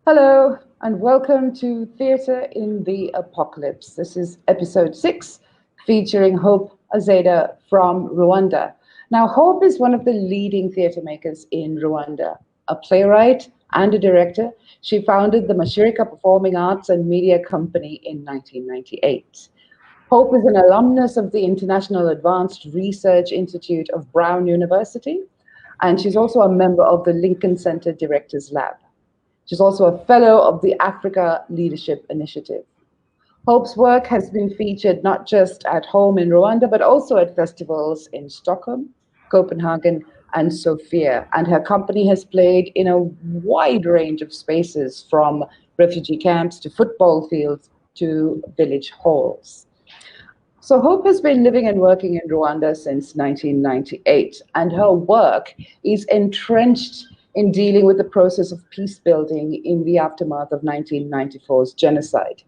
Hello, and welcome to Theatre in the Apocalypse. This is episode 6, featuring Hope Azeda from Rwanda. Now, Hope is one of the leading theatre makers in Rwanda. A playwright and a director, she founded the Mashirika Performing Arts and Media Company in 1998. Hope is an alumnus of the International Advanced Research Institute of Brown University, and she's also a member of the Lincoln Center Directors Lab. She's also a fellow of the Africa Leadership Initiative. Hope's work has been featured not just at home in Rwanda, but also at festivals in Stockholm, Copenhagen, and Sofia. And her company has played in a wide range of spaces, from refugee camps to football fields to village halls. So Hope has been living and working in Rwanda since 1998, and her work is entrenched in dealing with the process of peace building in the aftermath of 1994's genocide.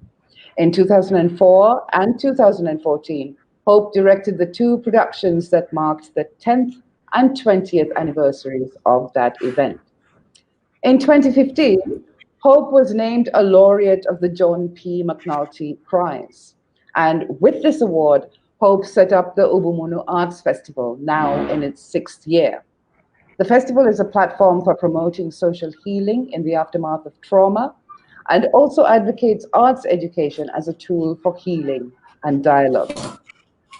In 2004 and 2014, Hope directed the two productions that marked the 10th and 20th anniversaries of that event. In 2015, Hope was named a laureate of the John P. McNulty Prize. And with this award, Hope set up the Ubumuntu Arts Festival, now in its 6th year. The festival is a platform for promoting social healing in the aftermath of trauma, and also advocates arts education as a tool for healing and dialogue.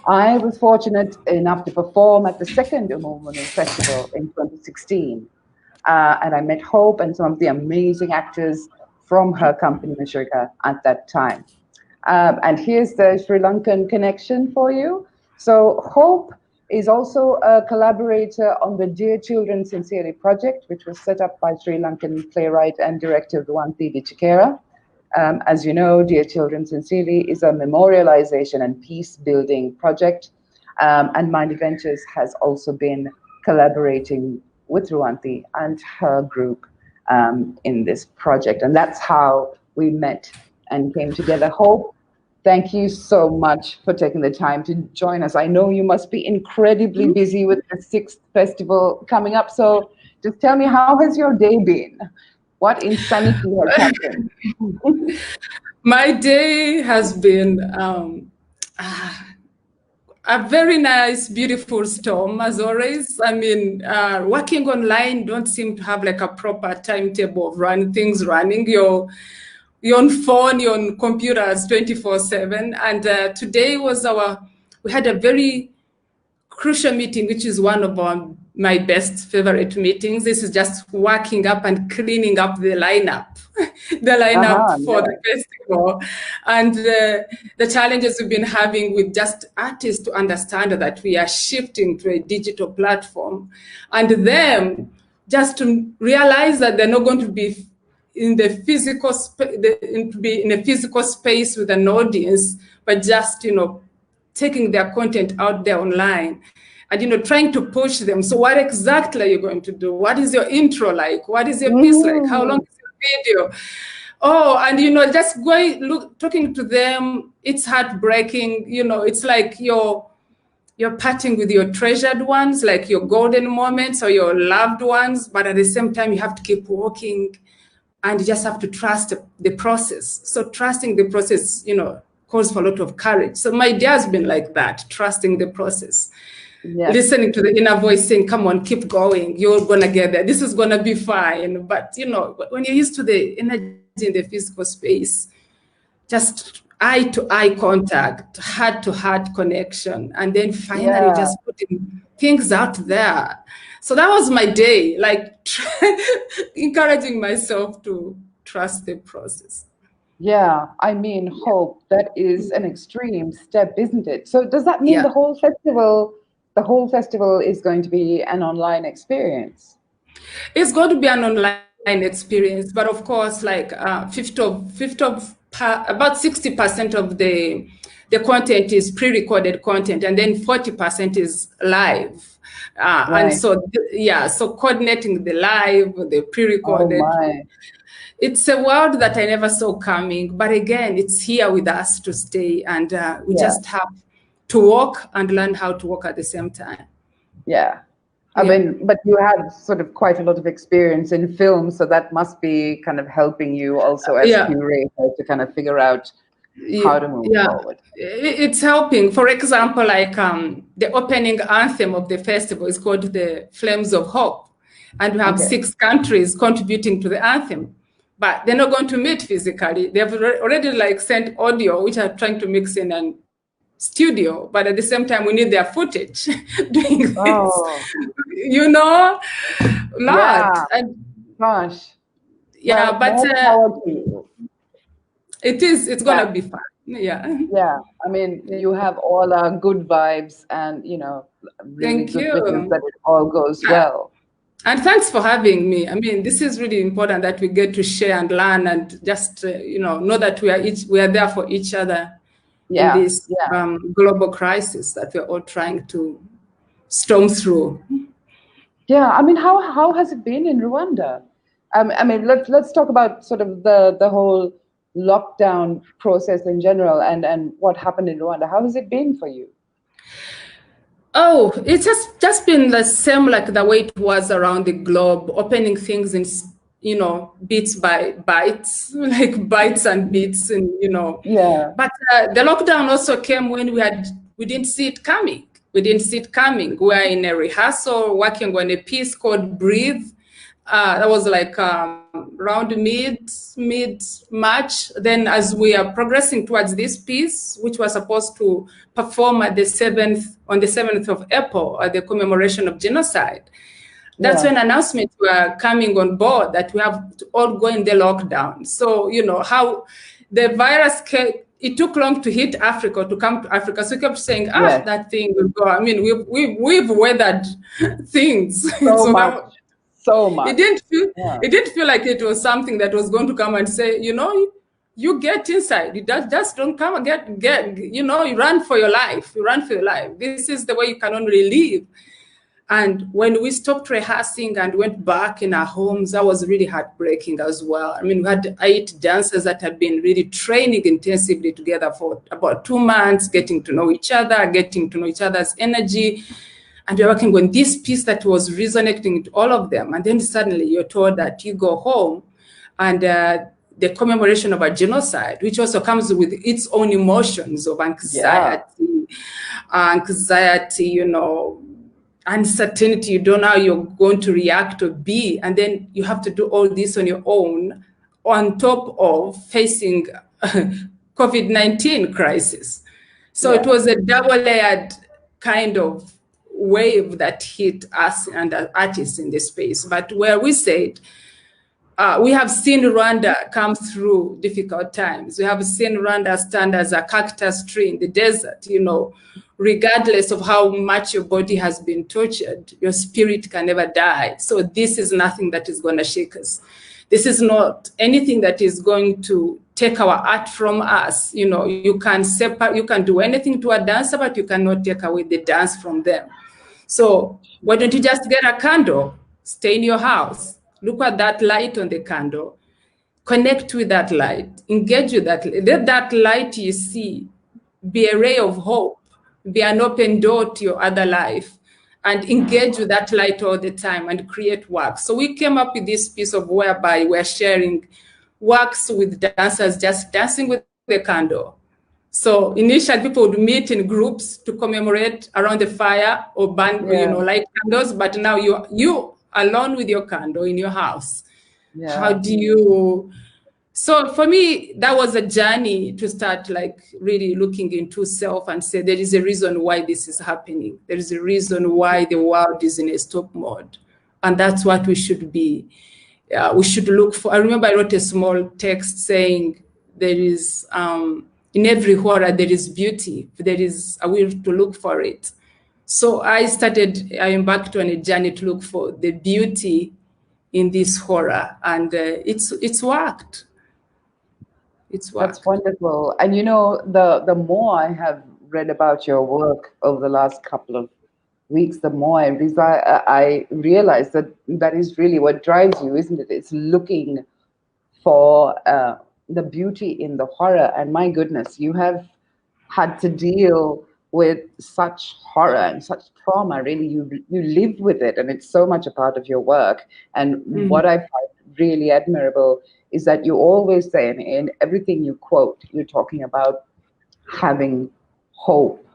I was fortunate enough to perform at the second Ubumuntu Festival in 2016, and I met Hope and some of the amazing actors from her company, Mashirika, at that time. And here's the Sri Lankan connection for you. So Hope is also a collaborator on the Dear Children Sincerely project, which was set up by Sri Lankan playwright and director Rwandan Chikera. As you know, Dear Children Sincerely is a memorialisation and peace-building project, and Mind Ventures has also been collaborating with Rwandan and her group in this project, and that's how we met and came together. Hope, thank you so much for taking the time to join us. I know you must be incredibly busy with the 6th festival coming up. So just tell me, how has your day been? What insanity has happened? My day has been a very nice, beautiful storm, as always. I mean, working online don't seem to have like a proper timetable of things running. You're on phone, you're on computers 24/7. And today was we had a very crucial meeting, which is one of my best favorite meetings. This is just working up and cleaning up the lineup, for the festival. And the challenges we've been having with just artists to understand that we are shifting to a digital platform, and them just to realize that they're not going to be in the physical in a physical space with an audience, but just taking their content out there online and trying to push them. So what exactly are you going to do? What is your intro like? What is your piece like? How long is your video? Oh, and just talking to them, it's heartbreaking. It's like you're parting with your treasured ones, like your golden moments or your loved ones, but at the same time you have to keep walking. And you just have to trust the process. So trusting the process, calls for a lot of courage. So my day has been like that, trusting the process. Yes. Listening to the inner voice saying, come on, keep going. You're going to get there. This is going to be fine. But, when you're used to the energy in the physical space, just eye-to-eye contact, heart-to-heart connection, and then finally just putting things out there. So that was my day, like encouraging myself to trust the process. Yeah, I mean, Hope, that is an extreme step, isn't it? So does that mean the whole festival is going to be an online experience? It's going to be an online experience, but of course, like about 60% of the content is pre-recorded content, and then 40% is live. Right. And so coordinating the live, the pre-recorded, it's a world that I never saw coming. But again, it's here with us to stay, and we just have to walk and learn how to walk at the same time. Yeah. I mean, but you have sort of quite a lot of experience in film, so that must be kind of helping you also as curator to kind of figure out how to move forward. It's helping. For example, like the opening anthem of the festival is called the Flames of Hope. And we have 6 countries contributing to the anthem. But they're not going to meet physically. They've already like sent audio, which are trying to mix in a studio. But at the same time, we need their footage doing this. Oh. You know, lot. And, gosh. Yeah, well, but it's gonna be fun. Yeah. I mean, you have all our good vibes, and you know, really good wishes that it all goes well. And thanks for having me. I mean, this is really important that we get to share and learn, and just know that we are there for each other in this global crisis that we're all trying to storm through. Yeah, I mean, how has it been in Rwanda? I mean, let's talk about sort of the whole lockdown process in general, and what happened in Rwanda. How has it been for you? Oh, it's just been the same like the way it was around the globe, opening things in bits by bites, like bites and bits, and Yeah. But the lockdown also came when we didn't see it coming. We didn't see it coming. We were in a rehearsal, working on a piece called Breathe. That was like around mid-March. Then as we are progressing towards this piece, which was supposed to perform on the 7th of April, at the commemoration of genocide, that's when announcements were coming on board that we have to all go in the lockdown. So, how the virus came, it took long to hit Africa, to come to Africa. So we kept saying, that thing will go. I mean, we've weathered things. So much. It didn't feel like it was something that was going to come and say, you get inside. You just don't come and get. You run for your life. You run for your life. This is the way you can only live. And when we stopped rehearsing and went back in our homes, that was really heartbreaking as well. I mean, we had 8 dancers that had been really training intensively together for about 2 months, getting to know each other, getting to know each other's energy. And we're working on this piece that was resonating with all of them. And then suddenly you're told that you go home, and the commemoration of a genocide, which also comes with its own emotions of anxiety, uncertainty. You don't know how you're going to react or be. And then you have to do all this on your own, on top of facing COVID-19 crisis. So it was a double-layered kind of wave that hit us and artists in this space. But where we said, we have seen Rwanda come through difficult times. We have seen Rwanda stand as a cactus tree in the desert, regardless of how much your body has been tortured, your spirit can never die. So this is nothing that is going to shake us. This is not anything that is going to take our art from us. You can separate, you can do anything to a dancer, but you cannot take away the dance from them. So why don't you just get a candle, stay in your house, look at that light on the candle, connect with that light, engage with that. Let that light you see be a ray of hope, be an open door to your other life, and engage with that light all the time and create work. So we came up with this piece of whereby we're sharing works with dancers, just dancing with the candle. So initially people would meet in groups to commemorate around the fire or burn, light candles, but now you alone with your candle in your house. Yeah. How do you... So for me, that was a journey to start like really looking into self and say, there is a reason why this is happening. There is a reason why the world is in a stop mode. And that's what we should be. We should look for. I remember I wrote a small text saying there is, in every horror, there is beauty. There is a will to look for it. So I embarked on a journey to look for the beauty in this horror. And it's worked. That's wonderful. And the more I have read about your work over the last couple of weeks, the more I realize that is really what drives you, isn't it? It's looking for the beauty in the horror. And my goodness, you have had to deal with such horror and such trauma. Really, you live with it, and it's so much a part of your work. And what I find really admirable is that you always say, in everything you quote, you're talking about having hope,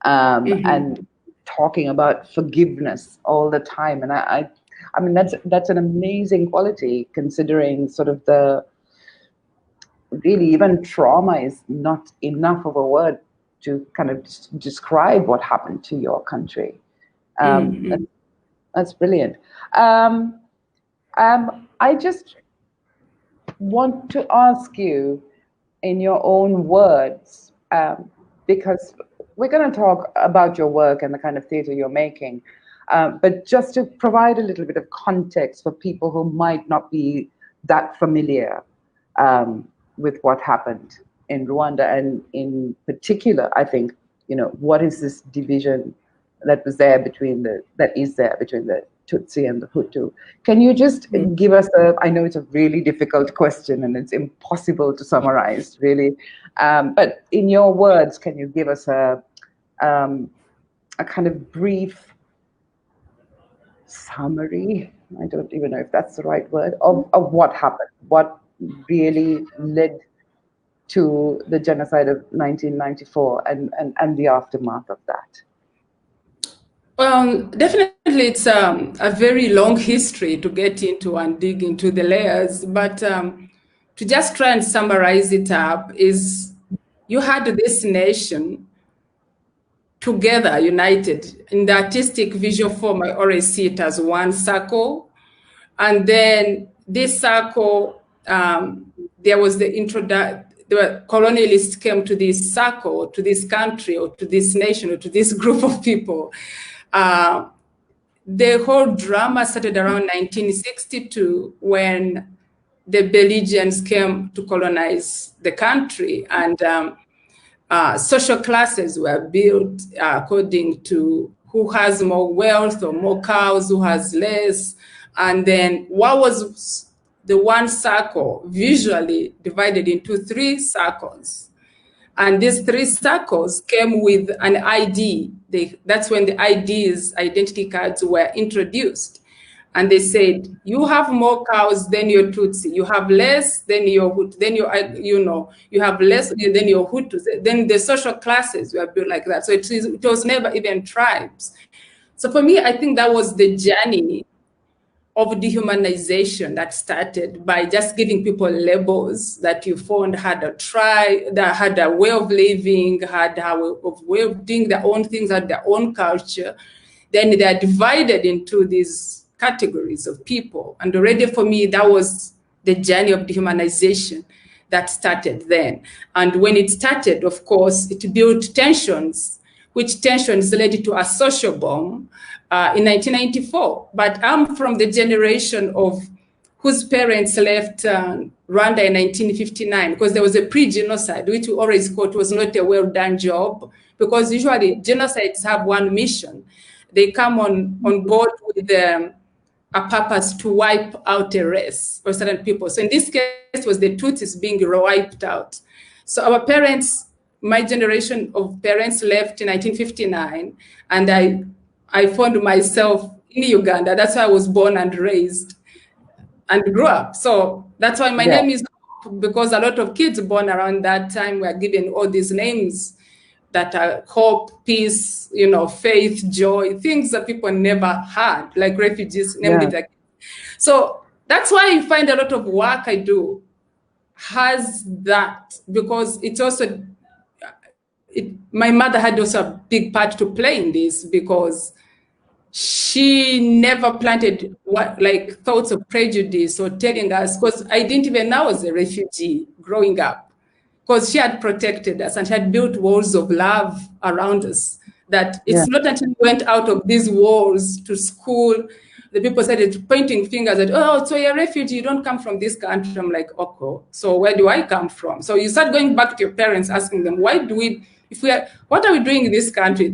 and talking about forgiveness all the time. And I mean, that's an amazing quality, considering sort of the really, even trauma is not enough of a word to kind of describe what happened to your country. That's brilliant. I just want to ask you, in your own words, because we're going to talk about your work and the kind of theatre you're making, but just to provide a little bit of context for people who might not be that familiar with what happened in Rwanda, and in particular, I think, what is this division that is there between the Tutsi and the Hutu? Can you just give us I know it's a really difficult question and it's impossible to summarize, really, but in your words, can you give us a kind of brief summary, I don't even know if that's the right word, of what happened, what really led to the genocide of 1994 and the aftermath of that? Definitely, it's a very long history to get into and dig into the layers, but to just try and summarize it up, is you had this nation together, united. In the artistic visual form, I always see it as one circle. And then this circle, there was the colonialists came to this circle, to this country, or to this nation, or to this group of people. The whole drama started around 1962, when the Belgians came to colonize the country, and social classes were built according to who has more wealth or more cows, who has less. And then what was the one circle visually divided into 3 circles. And these 3 circles came with an ID. That's when the IDs, identity cards, were introduced. And they said, you have more cows than your Tutsi. You have less than your Hutu. Then you have less than your Hutus. Then the social classes were built like that. So it was never even tribes. So for me, I think that was the journey of dehumanization that started by just giving people labels that you found had a tribe, that had a way of living, had a way of doing their own things, had their own culture. Then they are divided into these categories of people. And already for me, that was the journey of dehumanization that started then. And when it started, of course, it built tensions, which tensions led to a social bomb in 1994. But I'm from the generation of whose parents left Rwanda in 1959, because there was a pre-genocide, which we always quote was not a well-done job, because usually genocides have one mission. They come on board with a purpose to wipe out a race or certain people. So in this case, it was the Tutsis being wiped out. So our parents, my generation of parents, left in 1959, and I found myself in Uganda. That's why I was born and raised and grew up. So that's why my name is Hope, because a lot of kids born around that time were given all these names that are hope, peace, faith, joy, things that people never had, like refugees, named it like. So that's why you find a lot of work I do has that, because it's also, my mother had also a big part to play in this, because she never planted thoughts of prejudice or telling us, because I didn't even know I was a refugee growing up, because she had protected us and she had built walls of love around us, that it's not until we went out of these walls to school, the people started pointing fingers at, oh, so you're a refugee, you don't come from this country. I'm like, okay, so where do I come from? So you start going back to your parents, asking them, what are we doing in this country?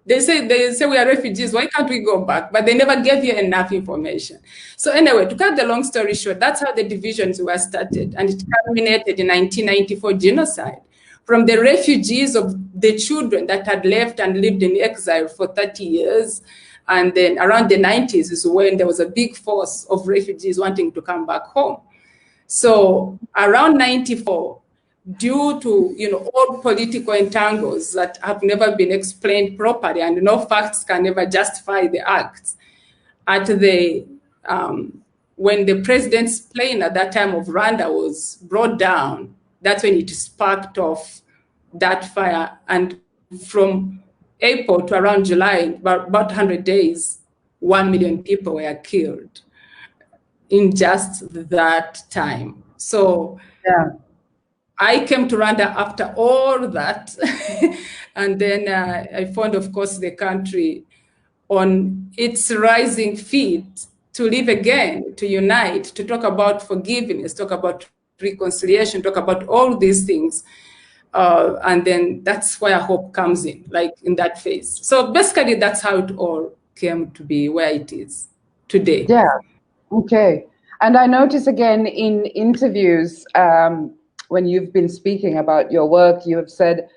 They say we are refugees, why can't we go back? But they never gave you enough information. So anyway, to cut the long story short, that's how the divisions were started. And it culminated in 1994 genocide, from the refugees of the children that had left and lived in exile for 30 years. And then around the 90s is when there was a big force of refugees wanting to come back home. So around 94, due to all political entangles that have never been explained properly, and no facts can ever justify the acts, at the when the president's plane at that time of Rwanda was brought down, that's when it sparked off that fire. And from April to around July, about 100 days, 1 million people were killed in just that time. So Yeah. I came to Rwanda after all that. And then I found, of course, the country on its rising feet to live again, to unite, to talk about forgiveness, talk about reconciliation, talk about all these things. And then that's where hope comes in, like in that phase. So basically, that's how it all came to be where it is today. Yeah. Okay. And I notice again in interviews, when you've been speaking about your work, you have said,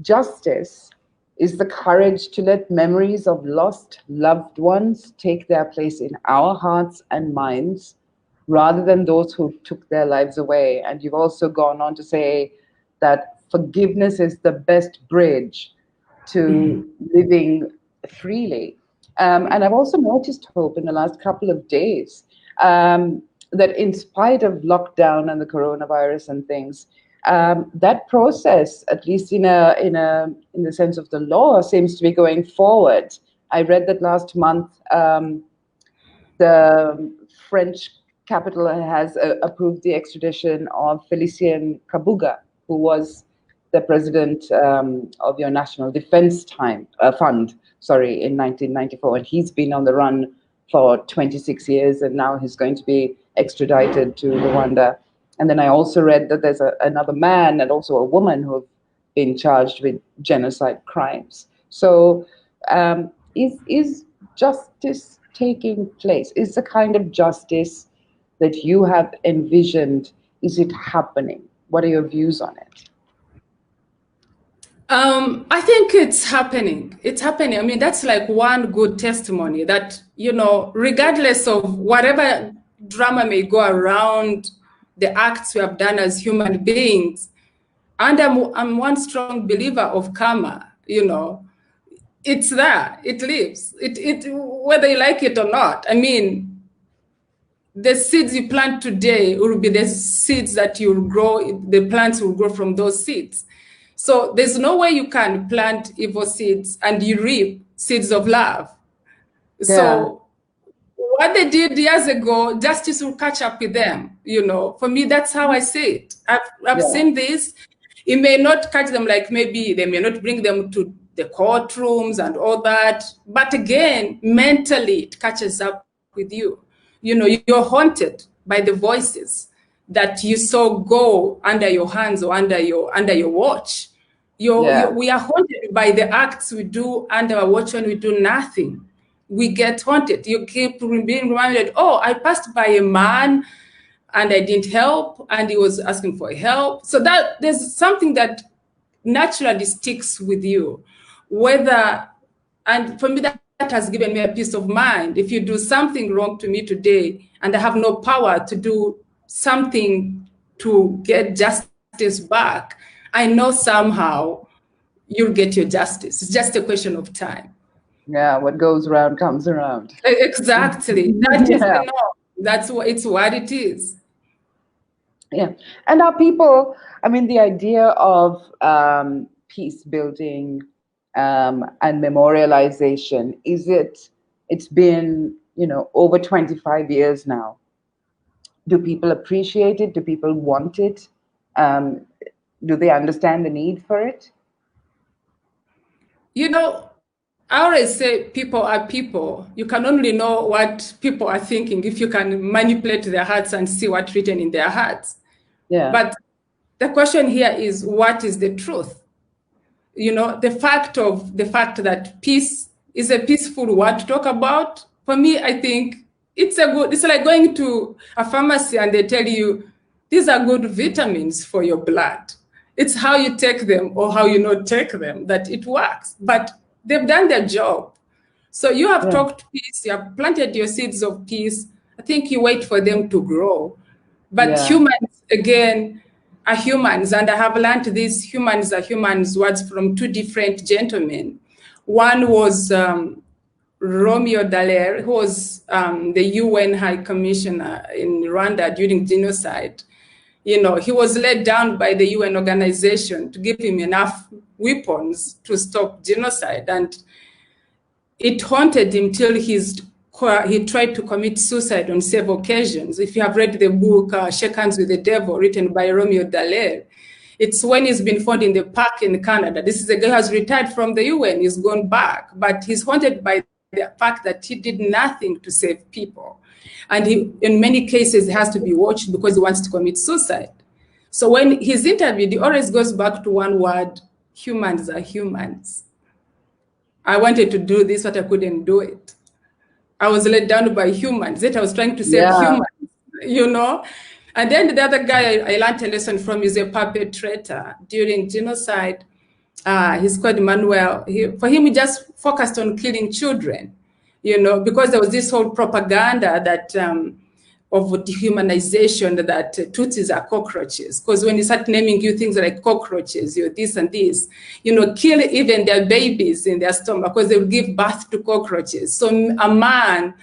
justice is the courage to let memories of lost loved ones take their place in our hearts and minds, rather than those who took their lives away. And you've also gone on to say that forgiveness is the best bridge to living freely. And I've also noticed, Hope, in the last couple of days, that in spite of lockdown and the coronavirus and things, that process, at least in the sense of the law, seems to be going forward. I read that last month the French capital has approved the extradition of Felicien Kabuga, who was the president of your National Defense Fund, in 1994, and he's been on the run for 26 years, and now he's going to be extradited to Rwanda. And then I also read that there's another man and also a woman who have been charged with genocide crimes. So is justice taking place? Is the kind of justice that you have envisioned, is it happening? What are your views on it? I think it's happening. It's happening. I mean, that's like one good testimony that, regardless of whatever drama may go around the acts we have done as human beings, and I'm one strong believer of karma, it's there, it lives, it whether you like it or not. I mean, the seeds you plant today will be the seeds that you'll grow, the plants will grow from those seeds. So there's no way you can plant evil seeds and you reap seeds of love. Yeah. So what they did years ago, justice will catch up with them. For me, that's how I see it. I've seen this. It may not catch them, like maybe they may not bring them to the courtrooms and all that. But again, mentally, it catches up with you. You're haunted by the voices that you saw go under your hands or under your watch. We are haunted by the acts we do under our watch when we do nothing. We get haunted. You keep being reminded, oh, I passed by a man and I didn't help and he was asking for help. So that there's something that naturally sticks with you. And for me, that has given me a peace of mind. If you do something wrong to me today and I have no power to do something to get justice back, I know somehow you'll get your justice. It's just a question of time. Yeah, what goes around comes around. Exactly. That is the norm. That's what it is. Yeah. And our people, I mean, the idea of peace building and memorialization, it's been, over 25 years now. Do people appreciate it? Do people want it? Do they understand the need for it? I always say people are people. You can only know what people are thinking if you can manipulate their hearts and see what's written in their hearts. Yeah. But the question here is, what is the truth? The fact that peace is a peaceful word to talk about. For me, I think it's like going to a pharmacy and they tell you, these are good vitamins for your blood. It's how you take them or how you not take them that it works. But they've done their job. So you have talked peace, you have planted your seeds of peace. I think you wait for them to grow. But humans, again, are humans. And I have learned these humans are humans words from two different gentlemen. One was Romeo Dallaire, who was the UN High Commissioner in Rwanda during genocide. You know, he was let down by the UN organization to give him enough weapons to stop genocide. And it haunted him till he tried to commit suicide on several occasions. If you have read the book Shake Hands with the Devil, written by Romeo Dallaire, it's when he's been found in the park in Canada. This is a guy who has retired from the UN, he's gone back, but he's haunted by the fact that he did nothing to save people. And he, in many cases, he has to be watched because he wants to commit suicide. So when he's interviewed, he always goes back to one word: humans are humans. I wanted to do this, but I couldn't do it. I was let down by humans. That I was trying to save humans, you know. And then the other guy I learned a lesson from is a perpetrator during genocide. He's called Emmanuel. For him, he just focused on killing children, you know, because there was this whole propaganda that of dehumanization, that Tutsis are cockroaches. Because when you start naming you things like cockroaches, you're this and this, you know, kill even their babies in their stomach because they will give birth to cockroaches. So a man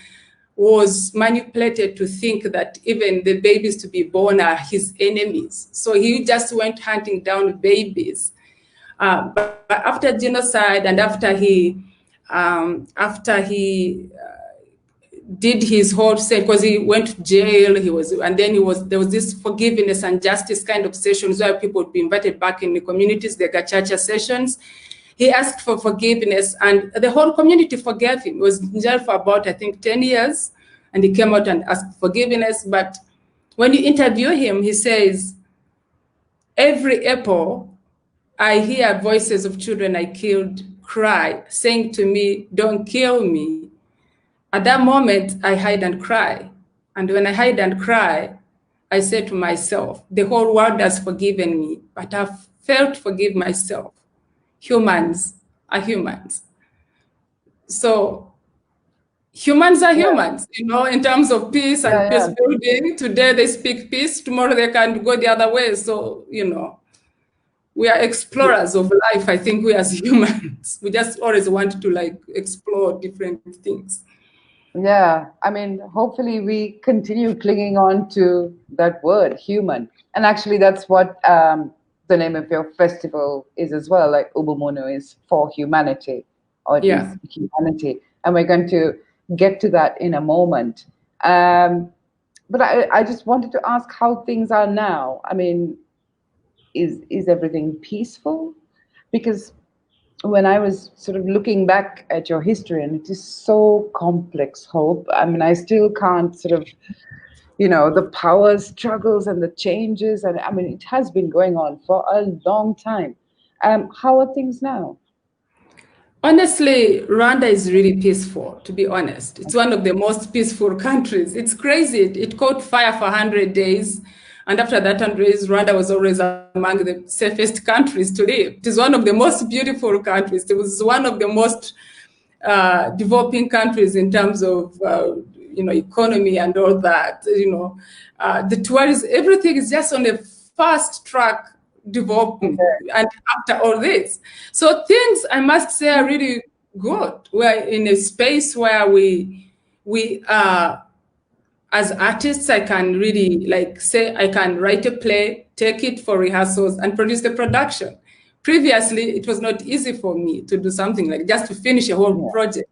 was manipulated to think that even the babies to be born are his enemies. So he just went hunting down babies. But after genocide and after he did his whole set, because he went to jail, there was this forgiveness and justice kind of sessions where people would be invited back in the communities, the gachacha sessions. He asked for forgiveness and the whole community forgave him. He was in jail for about, I think, 10 years, and he came out and asked forgiveness. But when you interview him, he says, every April, I hear voices of children I killed cry, saying to me, don't kill me. At that moment, I hide and cry. And when I hide and cry, I say to myself, the whole world has forgiven me, but I've failed to forgive myself. Humans are humans. So humans are humans, you know, in terms of peace and peace building. Today they speak peace, tomorrow they can go the other way. So, you know, we are explorers of life, I think, we as humans. We just always want to like explore different things. Yeah, I mean, hopefully we continue clinging on to that word, human. And actually that's what the name of your festival is as well, like Ubumuntu is for humanity, or it is humanity. And we're going to get to that in a moment. But I just wanted to ask how things are now. I mean, is everything peaceful? Because when I was sort of looking back at your history, and it is so complex, Hope, I mean, I still can't sort of, you know, the power struggles and the changes, and I mean, it has been going on for a long time. How are things now? Honestly, Rwanda is really peaceful, to be honest. It's one of the most peaceful countries. It's crazy. It caught fire for 100 days. And after that 100 days, Rwanda was always among the safest countries to live. It is one of the most beautiful countries. It was one of the most developing countries in terms of, you know, economy and all that. You know, the tourism, everything is just on a fast track development. And after all this, so things, I must say, are really good. We're in a space where we as artists, I can really like say, I can write a play, take it for rehearsals and produce the production. Previously, it was not easy for me to do something like just to finish a whole project.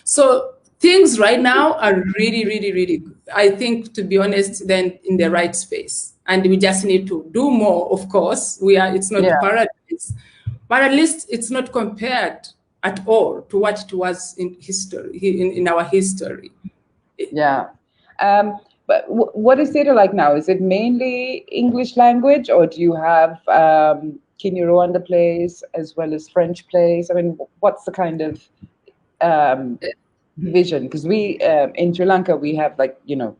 So things right now are really, really, really good. I think, to be honest, then in the right space. And we just need to do more, of course. It's not paradise, but at least it's not compared at all to what it was in history, in our history. Yeah. But what is theater like now? Is it mainly English language, or do you have Kenya Rwanda plays as well as French plays? I mean, what's the kind of vision? Because we in Sri Lanka, we have, like, you know,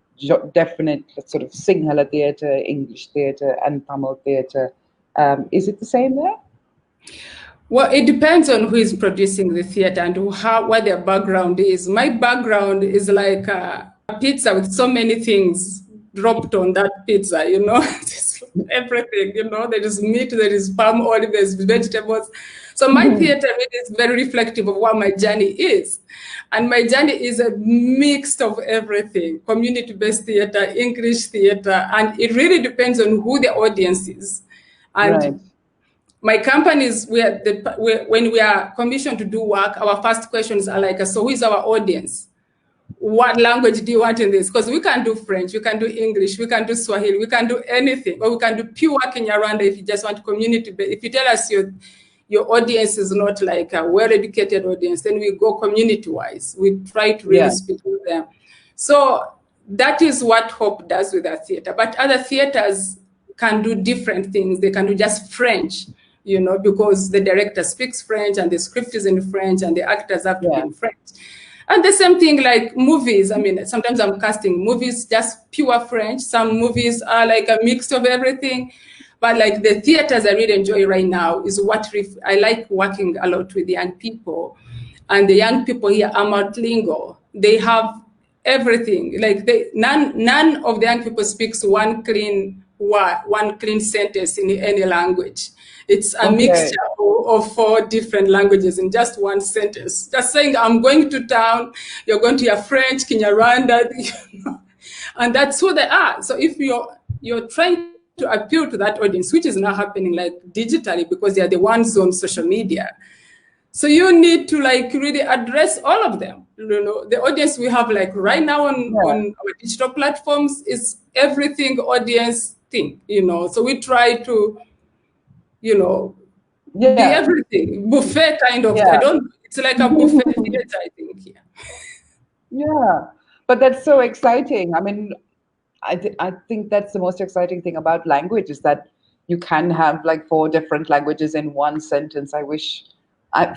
definite sort of Sinhala theater, English theater, and Tamil theater. Is it the same there? Well, it depends on who is producing the theater and what their background is. My background is like a pizza with so many things dropped on that pizza, you know, everything, you know, there is meat, there is palm oil, there's vegetables. So my theater is very reflective of what my journey is. And my journey is a mix of everything, community-based theater, English theater, and it really depends on who the audience is. And right. My companies, when we are commissioned to do work, our first questions are like, so who is our audience? What language do you want in this? Because we can do French, we can do English, we can do Swahili, we can do anything, or we can do pure Kinyarwanda if you just want community. If you tell us your audience is not like a well-educated audience, then we go community-wise. We try to really speak with them. So that is what Hope does with our theater. But other theaters can do different things. They can do just French, you know, because the director speaks French and the script is in French and the actors have to be in French. And the same thing like movies. I mean, sometimes I'm casting movies just pure French. Some movies are like a mix of everything. But like the theaters I really enjoy right now is I like working a lot with young people. And the young people here are multilingual. They have everything. Like none of the young people speaks one clean word, one clean sentence in any language. It's a mixture of 4 different languages in just one sentence. Just saying, I'm going to town, you're going to hear French, Kinyarwanda, you know, and that's who they are. So if you're trying to appeal to that audience, which is now happening like digitally because they are the ones on social media. So you need to like really address all of them. You know, the audience we have like right now on our digital platforms is everything audience thing, you know. So we try to, you know, be everything, buffet kind of. It's like a buffet theater, I think. Yeah, but that's so exciting. I mean, I think that's the most exciting thing about language is that you can have like 4 different languages in one sentence. I wish,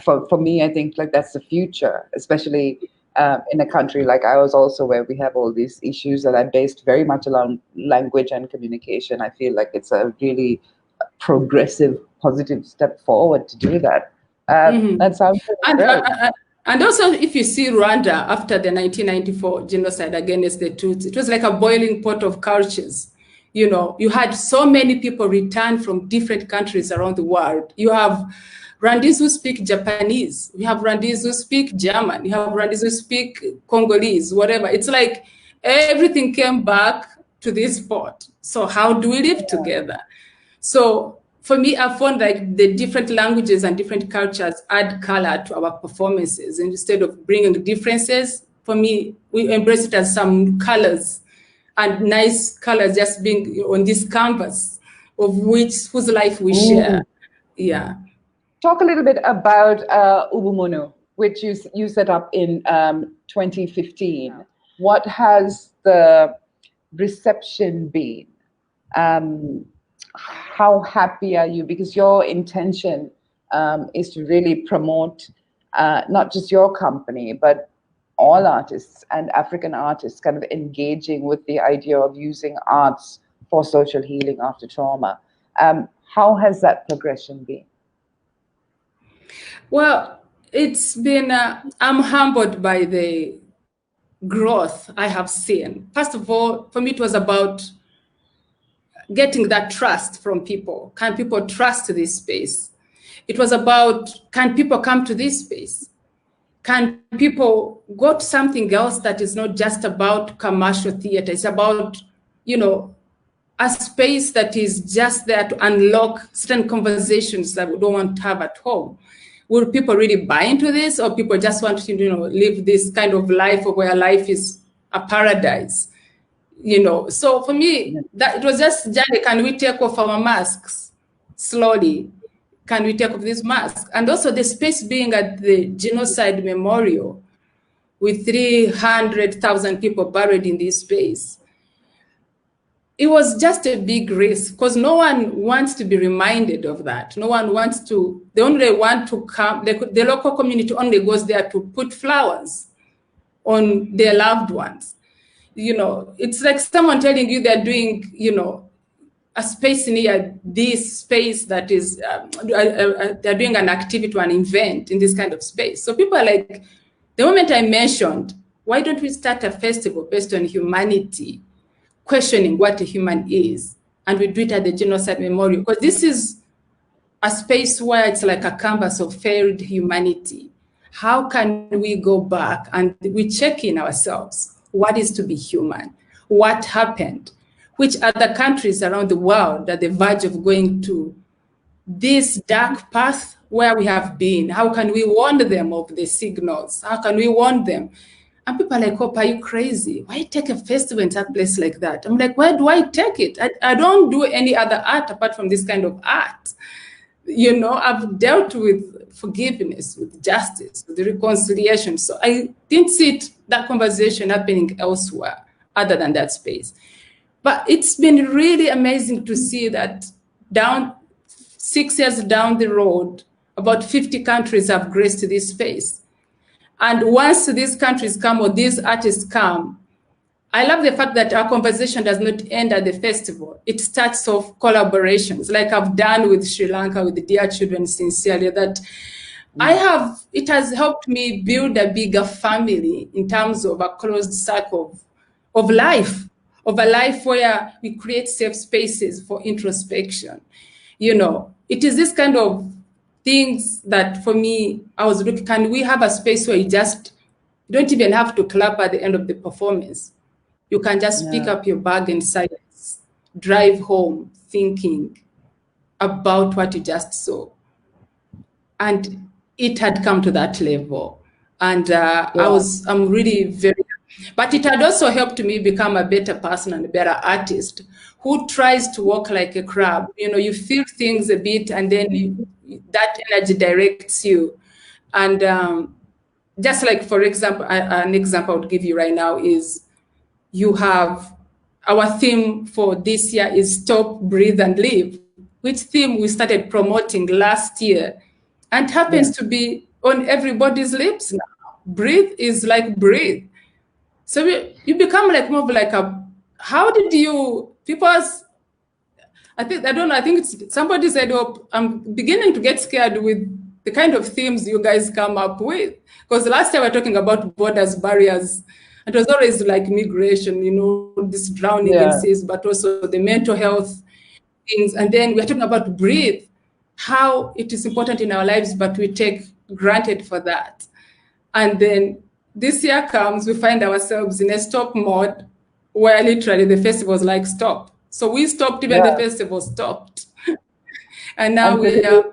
for me, I think like that's the future, especially in a country like ours also where we have all these issues that are based very much around language and communication. I feel like it's a really progressive, positive step forward to do that. That sounds great. And also, if you see Rwanda after the 1994 genocide against the Tutsi, it was like a boiling pot of cultures. You know, you had so many people return from different countries around the world. You have Rwandese who speak Japanese. You have Rwandese who speak German. You have Rwandese who speak Congolese, whatever. It's like everything came back to this pot. So how do we live together? So for me, I found like the different languages and different cultures add color to our performances. And instead of bringing differences, for me, we embrace it as some colors and nice colors just being on this canvas of whose life we share. Yeah. Talk a little bit about Ubumuntu, which you set up in 2015. What has the reception been? How happy are you? Because your intention is to really promote not just your company, but all artists and African artists kind of engaging with the idea of using arts for social healing after trauma. How has that progression been? Well, it's been, I'm humbled by the growth I have seen. First of all, for me, it was about getting that trust from people. Can people trust this space? It was about, can people come to this space? Can people go to something else that is not just about commercial theater? It's about, you know, a space that is just there to unlock certain conversations that we don't want to have at home. Will people really buy into this, or people just want to, you know, live this kind of life where life is a paradise? You know, so for me, that it was just journey. Can we take off our masks slowly? Can we take off this mask? And also the space being at the Genocide Memorial with 300,000 people buried in this space. It was just a big risk because no one wants to be reminded of that. No one wants to, they only want to come, the local community only goes there to put flowers on their loved ones. You know, it's like someone telling you they're doing, you know, a space near this space that is, they're doing an activity or an event in this kind of space. So people are like, the moment I mentioned, why don't we start a festival based on humanity, questioning what a human is, and we do it at the Genocide Memorial? Because this is a space where it's like a canvas of failed humanity. How can we go back and we check in ourselves? What is to be human? What happened? Which other countries around the world are at the verge of going to this dark path where we have been? How can we warn them of the signals? How can we warn them? And people are like, Hope, are you crazy? Why take a festival in that place like that? I'm like, where do I take it? I don't do any other art apart from this kind of art. You know, I've dealt with forgiveness, with justice, with reconciliation. So I didn't see that conversation happening elsewhere other than that space. But it's been really amazing to see that 6 years down the road, about 50 countries have graced this space. And once these countries come or these artists come, I love the fact that our conversation does not end at the festival. It starts off collaborations, like I've done with Sri Lanka, with the Dear Children Sincerely, that it has helped me build a bigger family in terms of a closed circle of life, of a life where we create safe spaces for introspection. You know, it is this kind of things that for me, I was looking, can we have a space where you don't even have to clap at the end of the performance? You can just pick up your bag in silence, drive home thinking about what you just saw. And it had come to that level. And I'm really very, but it had also helped me become a better person and a better artist who tries to walk like a crab. You know, you feel things a bit and then that energy directs you. And just like, for example, an example I would give you right now is, you have our theme for this year is Stop, Breathe, and Live, which theme we started promoting last year and happens to be on everybody's lips now. Breathe is like breathe. So you become like more of like how did you, I think it's, somebody said, oh, I'm beginning to get scared with the kind of themes you guys come up with. Because last time we were talking about borders, barriers. It was always like migration, you know, this drowning in seas, but also the mental health things. And then we're talking about breathe, how it is important in our lives, but we take granted for that. And then this year comes, we find ourselves in a stop mode where literally the festival was like stop. So we stopped, even the festival stopped. And now we are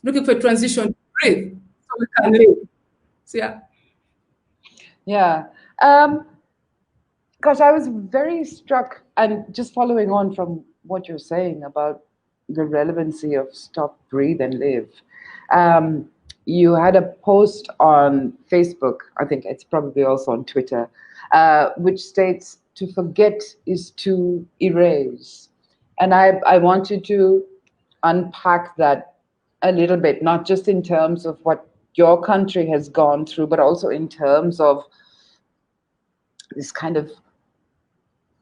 looking for transition to breathe so we can live. So Gosh, I was very struck, and just following on from what you're saying about the relevancy of Stop, Breathe, and Live. You had a post on Facebook, I think it's probably also on Twitter, which states, to forget is to erase. And I wanted to unpack that a little bit, not just in terms of what your country has gone through, but also in terms of this kind of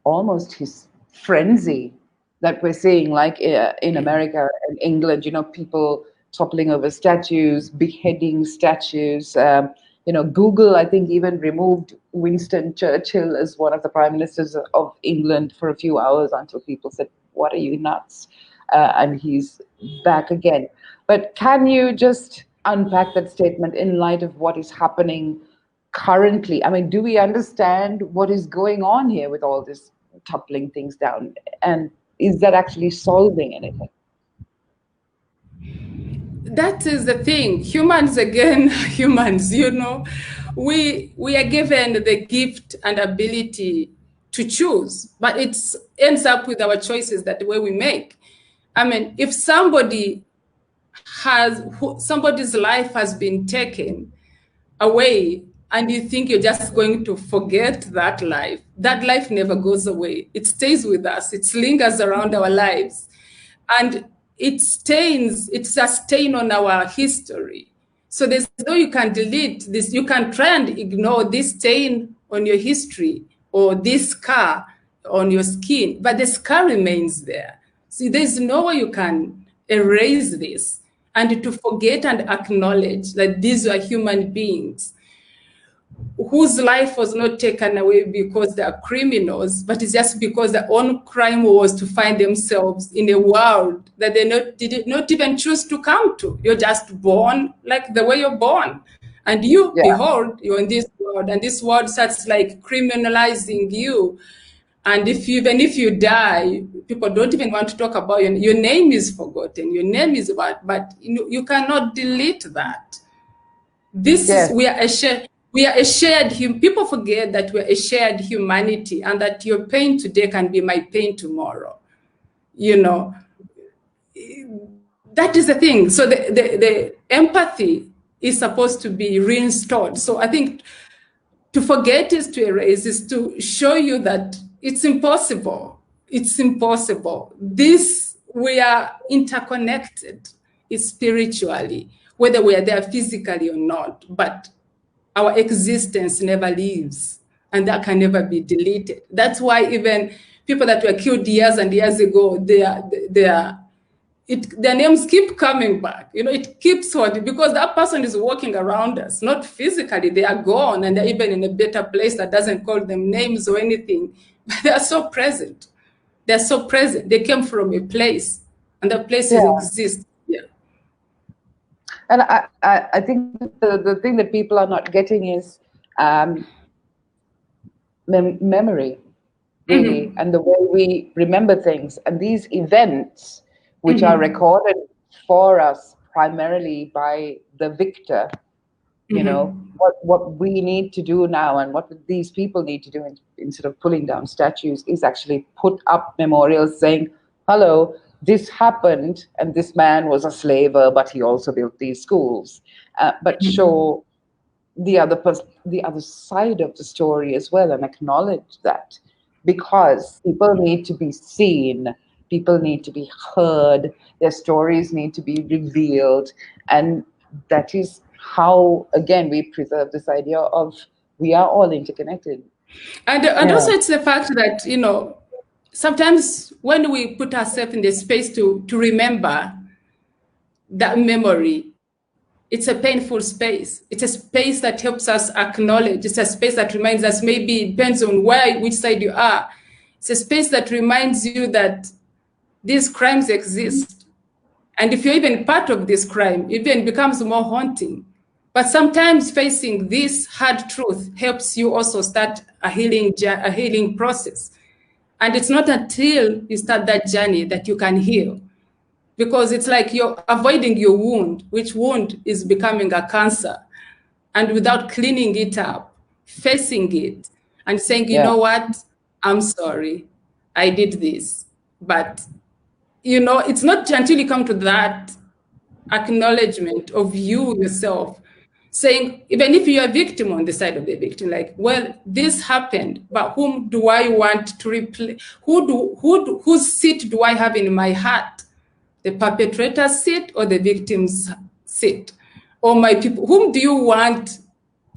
almost his frenzy that we're seeing, like in America and England, you know, people toppling over statues, beheading statues. You know, Google, I think, even removed Winston Churchill as one of the prime ministers of England for a few hours until people said, what are you, nuts? And he's back again. But can you just unpack that statement in light of what is happening currently? I mean, do we understand what is going on here with all this toppling things down? And is that actually solving anything? That is the thing. Humans, you know, we are given the gift and ability to choose, but it ends up with our choices, that the way we make. I mean, if somebody's life has been taken away, and you think you're just going to forget that life never goes away. It stays with us. It lingers around our lives. And it's a stain on our history. So there's no, you can delete this. You can try and ignore this stain on your history or this scar on your skin, but the scar remains there. See, there's no way you can erase this, and to forget and acknowledge that these are human beings whose life was not taken away because they are criminals, but it's just because their own crime was to find themselves in a world that they did not even choose to come to. You're just born like the way you're born. And you, behold, you're in this world, and this world starts like criminalizing you. And even if you die, people don't even want to talk about you. Your name is forgotten. Your name is what? But you cannot delete that. We are a shared people forget that we're a shared humanity, and that your pain today can be my pain tomorrow. That is the thing. So the empathy is supposed to be reinstalled. So I think to forget is to erase, is to show you that it's impossible. It's impossible. We are interconnected spiritually, whether we are there physically or not, but our existence never leaves, and that can never be deleted. That's why even people that were killed years and years ago, their names keep coming back. It keeps holding, because that person is walking around us, not physically. They are gone, and they're even in a better place that doesn't call them names or anything, but they are so present. They're so present. They came from a place, and the places exist. Yeah. And I think the thing that people are not getting is memory, really, and the way we remember things. And these events, which are recorded for us primarily by the victor, what we need to do now, and what these people need to do instead of pulling down statues, is actually put up memorials saying, hello, this happened, and this man was a slaver, but he also built these schools. But show the other side of the story as well, and acknowledge that, because people need to be seen, people need to be heard, their stories need to be revealed, and that is how, again, we preserve this idea of we are all interconnected. And also it's the fact that, sometimes when we put ourselves in the space to remember that memory, it's a painful space. It's a space that helps us acknowledge. It's a space that reminds us, maybe it depends on which side you are. It's a space that reminds you that these crimes exist. And if you're even part of this crime, it even becomes more haunting. But sometimes facing this hard truth helps you also start a healing process. And it's not until you start that journey that you can heal. Because it's like you're avoiding your wound, which wound is becoming a cancer. And without cleaning it up, facing it, and saying, you know what, I'm sorry, I did this. But, it's not until you come to that acknowledgement of you yourself, saying, even if you're a victim on the side of the victim, like, well, this happened, but whom do I want to replace? Whose seat do I have in my heart? The perpetrator's seat or the victim's seat? Or my people, whom do you want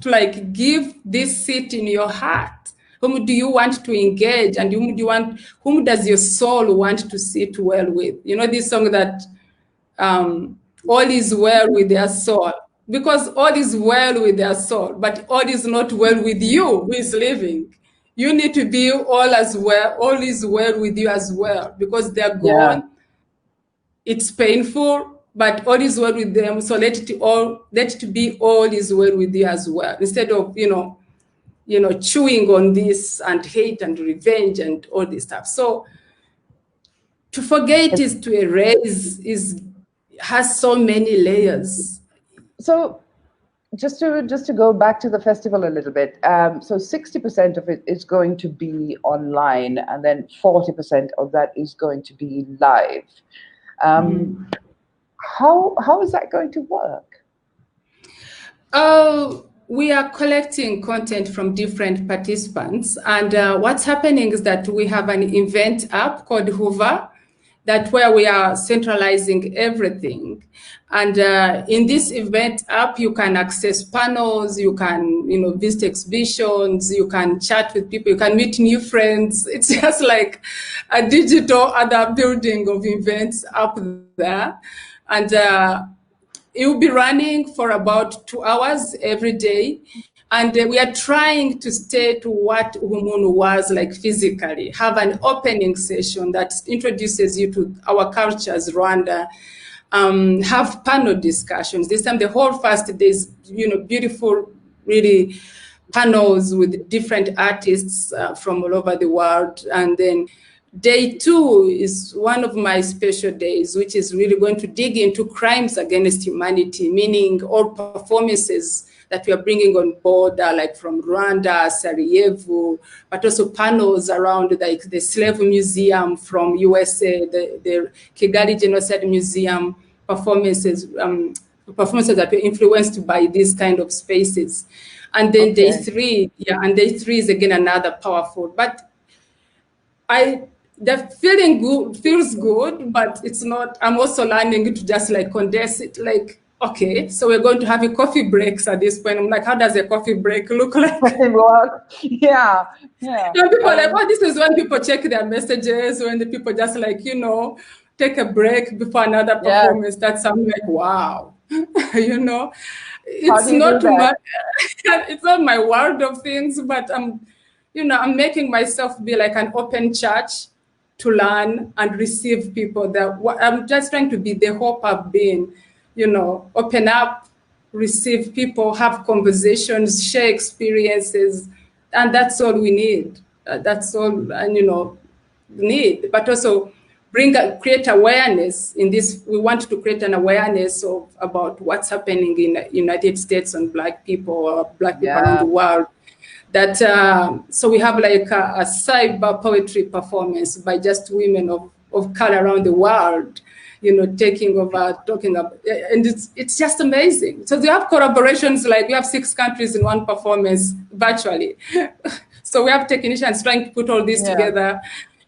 to give this seat in your heart? Whom do you want to engage, and whom does your soul want to sit well with? This song that all is well with their soul, because all is well with their soul, but all is not well with you who is living. You need to be all as well, all is well with you as well, because they're gone. It's painful, but all is well with them. So let it be all is well with you as well. Instead of, chewing on this and hate and revenge and all this stuff. So to forget is to erase, has so many layers. So just to go back to the festival a little bit, so 60% of it is going to be online, and then 40% of that is going to be live. How is that going to work? We are collecting content from different participants, and what's happening is that we have an event app called Hoover. that where we are centralizing everything. And in this event app, you can access panels, you can, visit exhibitions, you can chat with people, you can meet new friends. It's just like a digital other building of events up there. And it will be running for about 2 hours every day. And we are trying to stay to what Ubumuntu was like physically, have an opening session that introduces you to our cultures, Rwanda, have panel discussions. This time, the whole first day is, beautiful, really panels with different artists from all over the world. And then day 2 is one of my special days, which is really going to dig into crimes against humanity, meaning all performances that we are bringing on board, like from Rwanda, Sarajevo, but also panels around like the Slave Museum from USA, the Kigali Genocide Museum, performances that were influenced by these kind of spaces. And then day 3, day 3 is again another powerful. But the feeling good feels good, but it's not. I'm also learning to just like condense it, like, okay, so we're going to have a coffee breaks at this point. I'm like, how does a coffee break look like? Yeah. People are like, oh, this is when people check their messages, when the people just like, take a break before another performance. That's I'm like, wow, it's not it's not my world of things, but I'm making myself be like an open church to learn and receive people. That I'm just trying to be the hope I've been. Open up, receive people, have conversations, share experiences, and that's all we need. That's all, and need. But also create awareness in this. We want to create an awareness about what's happening in the United States on Black people or Black people around the world. That so we have like a cyber poetry performance by just women of color around the world. Taking over, talking about, and it's just amazing. So they have collaborations, like we have 6 countries in one performance virtually. So we have technicians trying to put all this together.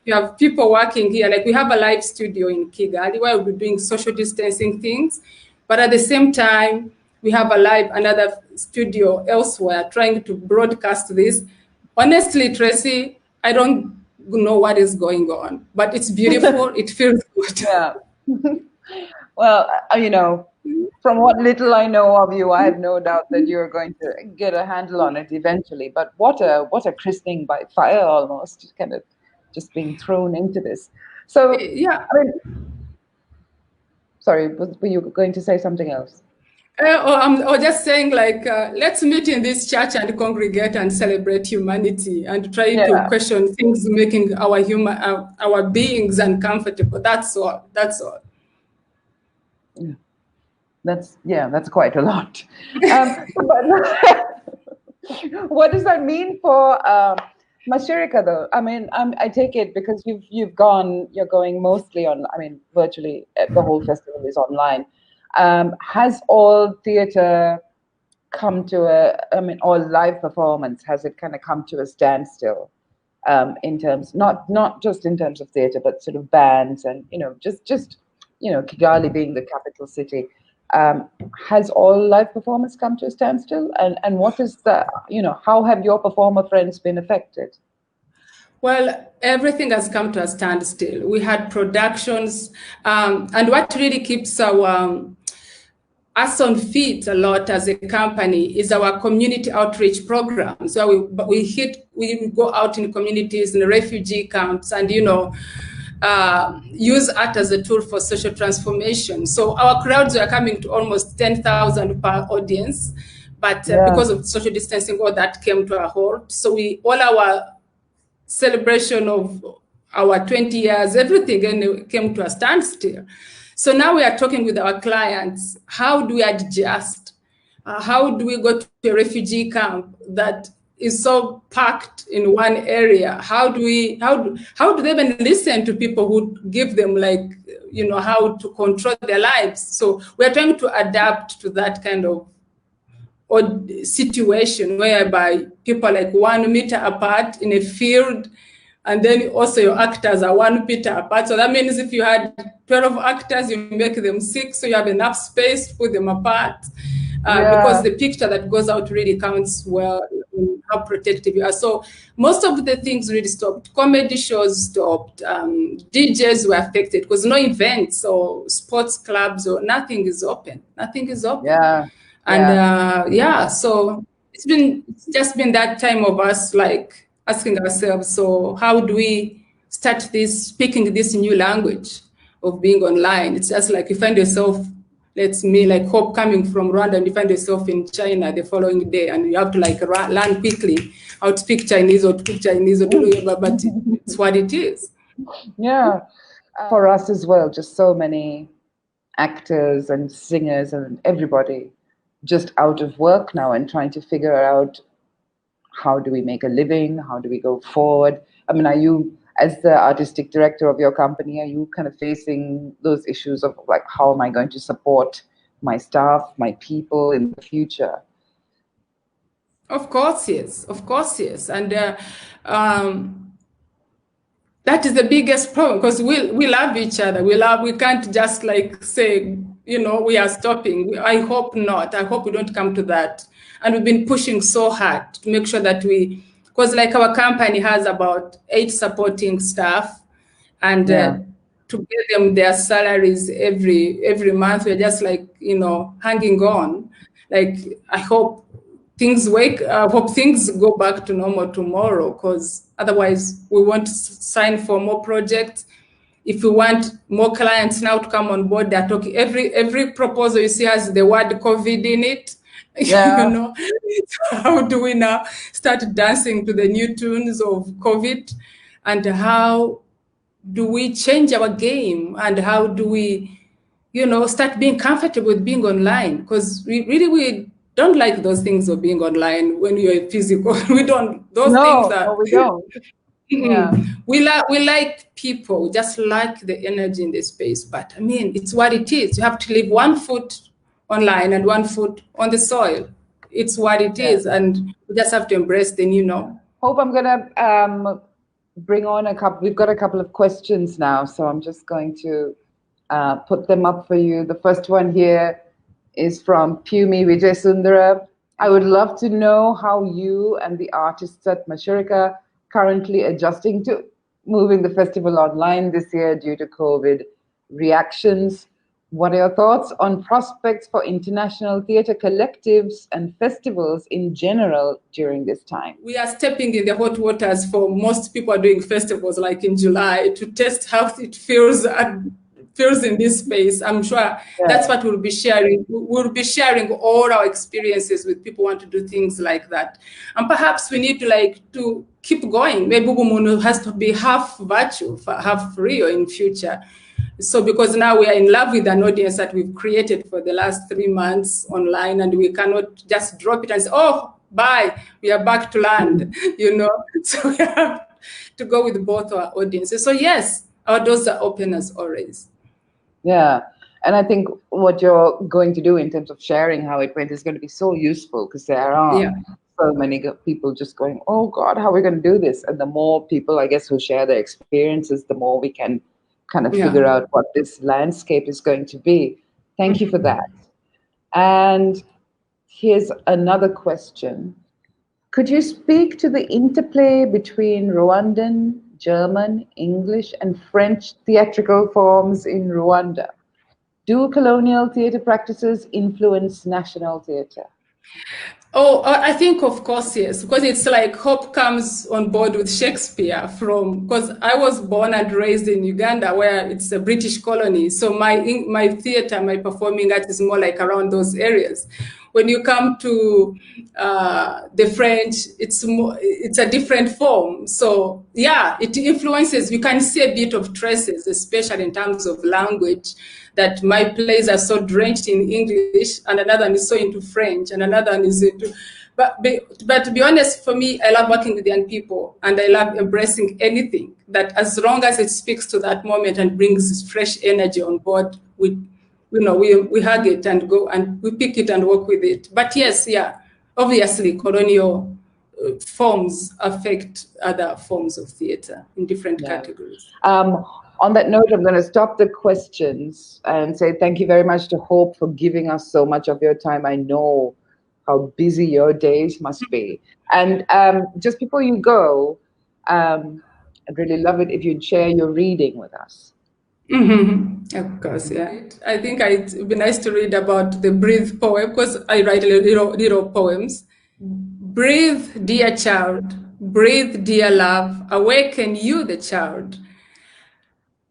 You have people working here, like we have a live studio in Kigali where we're doing social distancing things, but at the same time, we have another studio elsewhere trying to broadcast this. Honestly, Tracy, I don't know what is going on, but it's beautiful. It feels good. Yeah. Well, from what little I know of you, I have no doubt that you're going to get a handle on it eventually. But what a christening by fire, almost, kind of just being thrown into this. So sorry, were you going to say something else? I'm just saying, like, let's meet in this church and congregate and celebrate humanity and try to question things making our beings uncomfortable. That's all. Yeah. That's quite a lot. But what does that mean for Mashirika, though? I mean, I take it because you're going mostly on. I mean, virtually the whole festival is online. Has all theater come to all live performance, has it kind of come to a standstill in terms, not just in terms of theater, but sort of bands and, just Kigali being the capital city, has all live performance come to a standstill? And what is how have your performer friends been affected? Well, everything has come to a standstill. We had productions, and what really keeps us on feet a lot as a company is our community outreach programs. So we go out in communities, in refugee camps, and use art as a tool for social transformation. So our crowds are coming to almost 10,000 per audience, but because of social distancing, all that came to a halt. So all our celebration of our 20 years, everything came to a standstill. So now we are talking with our clients. How do we adjust? How do we go to a refugee camp that is so packed in one area? How do they even listen to people who give them how to control their lives? So we are trying to adapt to that kind of odd situation whereby people are like 1 meter apart in a field, And then also your actors are 1 meter apart. So that means if you had 12 actors, you make them 6, so you have enough space to put them apart. Because the picture that goes out really counts well in how protective you are. So most of the things really stopped. Comedy shows stopped. DJs were affected because no events or sports clubs or nothing is open. Nothing is open. Yeah. And so it's just been that time of us like asking ourselves, so how do we start speaking this new language of being online? It's just like you find yourself, like Hope coming from Rwanda, and you find yourself in China the following day, and you have to like learn quickly how to speak Chinese or but it's what it is. Yeah. For us as well, just so many actors and singers and everybody just out of work now and trying to figure out how do we make a living? How do we go forward? I mean, are you, as the artistic director of your company, are you kind of facing those issues of like, how am I going to support my staff, my people in the future? Of course, yes. Of course, yes. And that is the biggest problem, because we love each other. We can't just like say, we are stopping. I hope not. I hope we don't come to that. And we've been pushing so hard to make sure that because like our company has about 8 supporting staff, and to pay them their salaries every month, we're just like, hanging on. Like, I hope things go back to normal tomorrow, because otherwise we won't sign for more projects. If we want more clients now to come on board, they're talking, every proposal you see has the word COVID in it. Yeah. So how do we now start dancing to the new tunes of COVID? And how do we change our game? And how do we, start being comfortable with being online? Because we don't like those things of being online when you're physical. We don't. Things No, we don't. Yeah. We like people. We just like the energy in the space. But I mean, it's what it is. You have to leave 1 foot online and 1 foot on the soil. It's what it is, and we just have to embrace the new norm. Hope, I'm gonna bring on we've got a couple of questions now, so I'm just going to put them up for you. The first one here is from Pumi Vijay. I would love to know how you and the artists at Mashirika currently adjusting to moving the festival online this year due to COVID reactions. What are your thoughts on prospects for international theatre collectives and festivals in general during this time? We are stepping in the hot waters for most people are doing festivals like in July to test how it feels in this space. I'm sure that's what we'll be sharing. We'll be sharing all our experiences with people who want to do things like that. And perhaps we need to keep going. Maybe Ubumuntu has to be half virtual, half real in future. So because now we are in love with an audience that we've created for the last 3 months online, and we cannot just drop it and say, oh, bye, we are back to land, So we have to go with both our audiences. So yes, our doors are open as always. Yeah, and I think what you're going to do in terms of sharing how it went is going to be so useful, because there are so many people just going, oh God, how are we going to do this? And the more people, I guess, who share their experiences, the more we can kind of figure out what this landscape is going to be. Thank you for that. And here's another question. Could you speak to the interplay between Rwandan, German, English, and French theatrical forms in Rwanda? Do colonial theatre practices influence national theatre? Oh, I think, of course, yes, because it's like Hope comes on board with Shakespeare because I was born and raised in Uganda, where it's a British colony. So my theatre, my performing art is more like around those areas. When you come to the French, it's a different form. So yeah, it influences. You can see a bit of traces, especially in terms of language, that my plays are so drenched in English, and another one is so into French, and another one is into. But to be honest, for me, I love working with young people, and I love embracing anything that, as long as it speaks to that moment and brings fresh energy on board, we hug it and go and we pick it and work with it. But yes, obviously, colonial forms affect other forms of theatre in different categories. On that note, I'm going to stop the questions and say thank you very much to Hope for giving us so much of your time. I know how busy your days must be. And just before you go, I'd really love it if you'd share your reading with us. Of course, yeah. I think it'd be nice to read about the Breathe poem, because I write little poems. Breathe, dear child. Breathe, dear love. Awaken you, the child.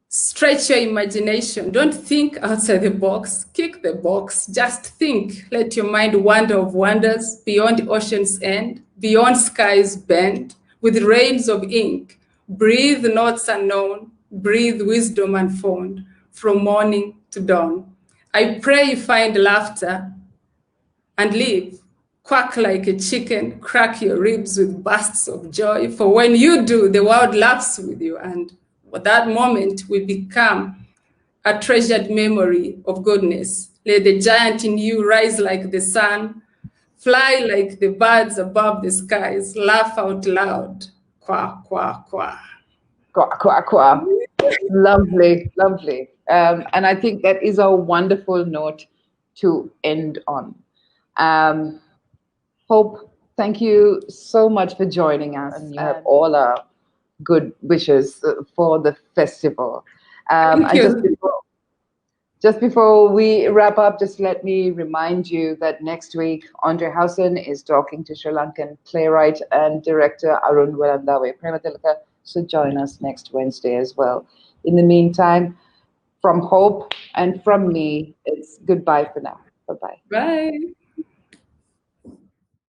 Stretch your imagination. Don't think outside the box. Kick the box. Just think. Let your mind wander of wonders beyond ocean's end, beyond sky's bend, with rains of ink. Breathe notes unknown. Breathe wisdom unfound, from morning to dawn. I pray you find laughter and live. Quack like a chicken. Crack your ribs with bursts of joy. For when you do, the world laughs with you, and at that moment will become a treasured memory of goodness. Let the giant in you rise like the sun, fly like the birds above the skies, laugh out loud, qua, qua, qua. Qua, qua, qua. Lovely, lovely. And I think that is a wonderful note to end on. Hope, thank you so much for joining us. And you have all our good wishes for the festival. Thank you. Just before we wrap up, just let me remind you that next week, Andre Hausen is talking to Sri Lankan playwright and director Arun Velandawe Prematilaka. So join us next Wednesday as well. In the meantime, from Hope and from me, it's goodbye for now. Bye-bye. Bye.